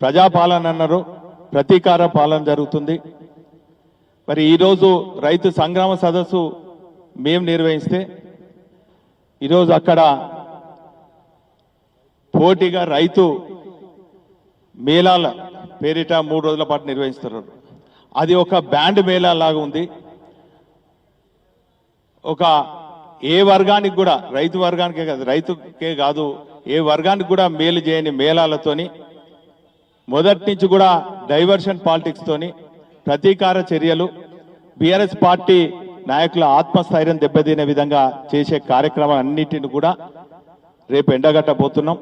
ప్రజాపాలన అన్నారు, ప్రతీకార పాలన జరుగుతుంది. మరి ఈరోజు రైతు సంగ్రామ సదస్సు మేము నిర్వహిస్తే ఈరోజు అక్కడ పోటీగా రైతు మేళాల పేరిట 3 రోజుల పాటు నిర్వహిస్తున్నారు. అది ఒక బ్యాండ్ మేళా లాగా ఉంది. ఒక ఏ వర్గానికి కూడా, రైతు వర్గానికే కాదు, రైతుకే కాదు, ఏ వర్గానికి కూడా మేలు చేయని మేళాలతోని, మొదటి నుంచి కూడా డైవర్షన్ పాలిటిక్స్ తోని, ప్రతీకార చర్యలు, బీఆర్ఎస్ పార్టీ నాయకుల ఆత్మస్థైర్యం దెబ్బతినే విధంగా చేసే కార్యక్రమాలన్నిటిని కూడా రేపు ఎండగట్టబోతున్నాం.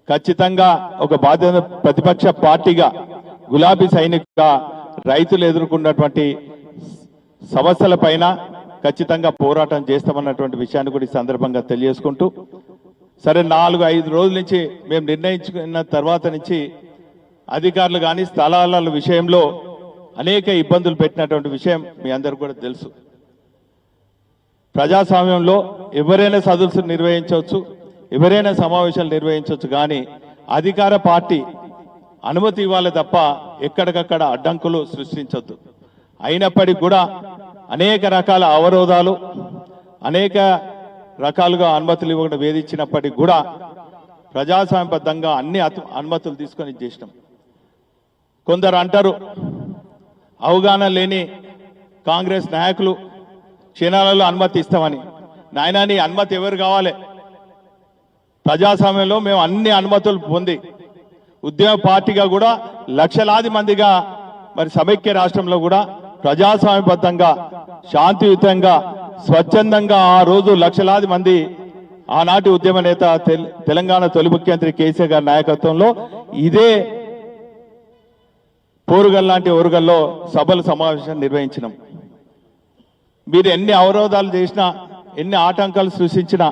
ఖచ్చితంగా ఒక బాధ్యత ప్రతిపక్ష పార్టీగా, గులాబీ సైనికుగా రైతులు ఎదుర్కొన్నటువంటి సమస్యల పైన ఖచ్చితంగా పోరాటం చేస్తామన్నటువంటి విషయాన్ని కూడా ఈ సందర్భంగా తెలియజేసుకుంటూ, సరే 4-5 రోజుల నుంచి మేము నిర్ణయించుకున్న తర్వాత నుంచి అధికారులు కానీ స్థలాల విషయంలో అనేక ఇబ్బందులు పెట్టినటువంటి విషయం మీ అందరికీ కూడా తెలుసు. ప్రజాస్వామ్యంలో ఎవరైనా సదస్సులు నిర్వహించవచ్చు, ఎవరైనా సమావేశాలు నిర్వహించవచ్చు, కానీ అధికార పార్టీ అనుమతి ఇవ్వాలి తప్ప ఎక్కడికక్కడ అడ్డంకులు సృష్టించొద్దు. అయినప్పటికీ కూడా అనేక రకాల అవరోధాలు, అనేక రకాలుగా అనుమతులు ఇవ్వకుండా వేధించినప్పటికీ కూడా ప్రజాస్వామ్యబద్ధంగా అన్ని అనుమతులు తీసుకొని చేసినాం. కొందరు అంటారు అవగాహన లేని కాంగ్రెస్ నాయకులు క్షణాలలో అనుమతి ఇస్తామని. నాయనా, నీ అనుమతి ఎవరు కావాలి? ప్రజాస్వామ్యంలో మేము అన్ని అనుమతులు పొంది ఉద్యమ పార్టీగా కూడా లక్షలాది మందిగా మరి సమైక్య రాష్ట్రంలో కూడా ప్రజాస్వామ్యబద్ధంగా, శాంతియుతంగా, స్వచ్ఛందంగా ఆ రోజు లక్షలాది మంది ఆనాటి ఉద్యమ నేత తెలంగాణ తొలి ముఖ్యమంత్రి కేసీఆర్ గారి నాయకత్వంలో ఇదే పోరుగల్ లాంటి ఓరుగల్లో సభలు సమావేశం నిర్వహించినాం. మీరు ఎన్ని అవరోధాలు చేసినా, ఎన్ని ఆటంకాలు సృష్టించినా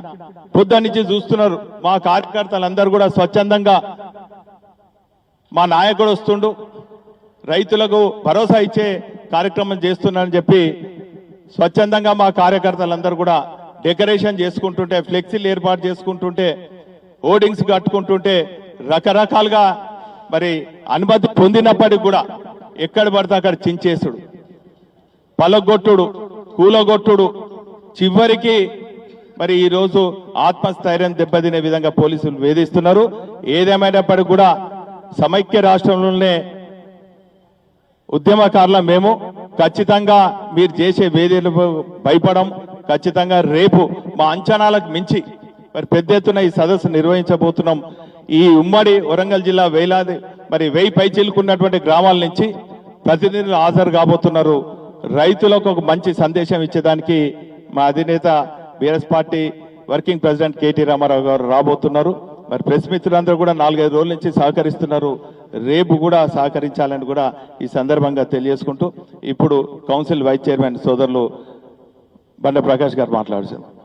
పొద్దున్న నుంచి చూస్తున్నారు. మా కార్యకర్తలందరూ కూడా స్వచ్ఛందంగా మా నాయకుడు వస్తుండు, రైతులకు భరోసా ఇచ్చే కార్యక్రమం చేస్తున్నారని చెప్పి స్వచ్ఛందంగా మా కార్యకర్తలందరూ కూడా డెకరేషన్ చేసుకుంటుంటే, ఫ్లెక్సీలు ఏర్పాటు చేసుకుంటుంటే, హోర్డింగ్స్ కట్టుకుంటుంటే, రకరకాలుగా మరి అనుమతి పొందినప్పటికి కూడా ఎక్కడ పడితే అక్కడ చించేసుడు, పలగొట్టుడు, కూలగొట్టుడు, చివరికి మరి ఈరోజు ఆత్మస్థైర్యం దెబ్బతినే విధంగా పోలీసులు వేధిస్తున్నారు. ఏదేమైనప్పటికీ కూడా సమైక్య రాష్ట్రంలోనే ఉద్యమకారుల మేము ఖచ్చితంగా మీరు చేసే వేధింపులకు భయపడం. ఖచ్చితంగా రేపు మా అంచనాలకు మించి మరి పెద్ద ఎత్తున ఈ సదస్సు నిర్వహించబోతున్నాం. ఈ ఉమ్మడి వరంగల్ జిల్లా వేలాది మరి 1000 పైచిలుకున్నటువంటి గ్రామాల నుంచి ప్రతినిధులు హాజరు కాబోతున్నారు. రైతులకు ఒక మంచి సందేశం ఇచ్చేదానికి మా అధినేత BRS party working president KT Ramarao గారు రాబోతున్నారు. మరి ప్రెస్ మిత్రులందరూ కూడా 4-5 రోజుల నుంచి సహకరిస్తున్నారు. రేపు కూడా సహకరించాలని కూడా ఈ సందర్భంగా తెలియజేసుకుంటూ ఇప్పుడు కౌన్సిల్ వైస్ చైర్మన్ సోదరులు బండ ప్రకాష్ గారు మాట్లాడుతున్నారు.